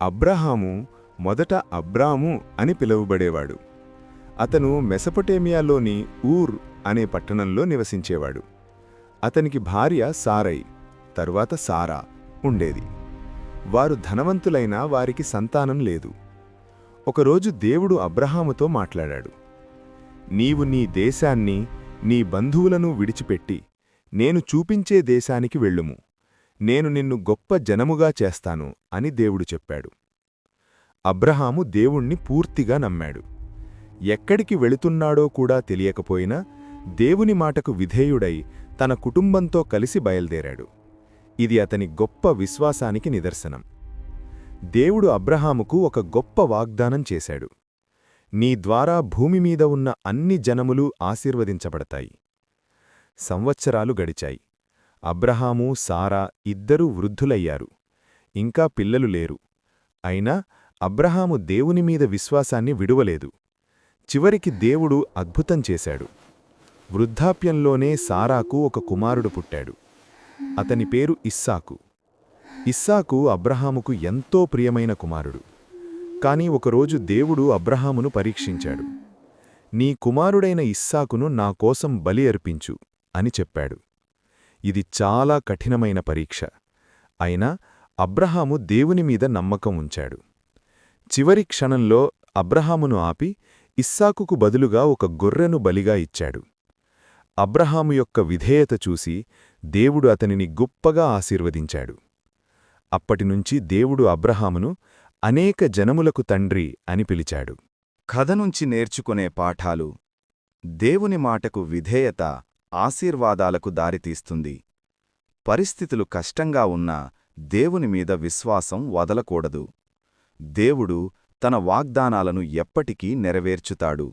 అబ్రహాము మొదట అబ్రాము అని పిలువబడేవాడు. అతను మెసొపొటేమియాలోని ఊర్ అనే పట్టణంలో నివసించేవాడు. అతనికి భార్య సారై, తరువాత సారా ఉండేది. వారు ధనవంతులైనా వారికి సంతానం లేదు. ఒకరోజు దేవుడు అబ్రహాముతో మాట్లాడాడు. నీవు నీ దేశాన్ని, నీ బంధువులను విడిచిపెట్టి నేను చూపించే దేశానికి వెళ్ళుము. నేను నిన్ను గొప్ప జనముగా చేస్తాను అని దేవుడు చెప్పాడు. అబ్రహాము దేవుణ్ణి పూర్తిగా నమ్మాడు. ఎక్కడికి వెళుతున్నాడో కూడా తెలియకపోయినా దేవుని మాటకు విధేయుడై తన కుటుంబంతో కలిసి బయల్దేరాడు. ఇది అతని గొప్ప విశ్వాసానికి నిదర్శనం. దేవుడు అబ్రహాముకు ఒక గొప్ప వాగ్దానం చేశాడు. నీ ద్వారా భూమిమీద ఉన్న అన్ని జనములు ఆశీర్వదించబడతాయి. సంవత్సరాలు గడిచాయి. అబ్రహాము, సారా ఇద్దరూ వృద్ధులయ్యారు. ఇంకా పిల్లలు లేరు. అయినా అబ్రహాము దేవునిమీద విశ్వాసాన్ని విడువలేదు. చివరికి దేవుడు అద్భుతం చేశాడు. వృద్ధాప్యంలోనే సారాకు ఒక కుమారుడు పుట్టాడు. అతని పేరు ఇస్సాకు. ఇస్సాకు అబ్రహాముకు ఎంతో ప్రియమైన కుమారుడు. కాని ఒకరోజు దేవుడు అబ్రహామును పరీక్షించాడు. నీ కుమారుడైన ఇస్సాకును నా కోసం బలి అర్పించు అని చెప్పాడు. ఇది చాలా కఠినమైన పరీక్ష. అయినా అబ్రహాము దేవునిమీద నమ్మకం ఉంచాడు. చివరి క్షణంలో అబ్రహామును ఆపి ఇస్సాకుకు బదులుగా ఒక గొర్రెను బలిగా ఇచ్చాడు. అబ్రహాము యొక్క విధేయత చూసి దేవుడు అతనిని గొప్పగా ఆశీర్వదించాడు. అప్పటినుంచి దేవుడు అబ్రహామును అనేక జనములకు తండ్రి అని పిలిచాడు. కథ నుంచి నేర్చుకునే పాఠాలు: దేవుని మాటకు విధేయత ఆశీర్వాదాలకు దారితీస్తుంది. పరిస్థితులు కష్టంగా ఉన్నా దేవునిమీద విశ్వాసం వదలకూడదు. దేవుడు తన వాగ్దానాలను ఎప్పటికీ నెరవేర్చుతాడు.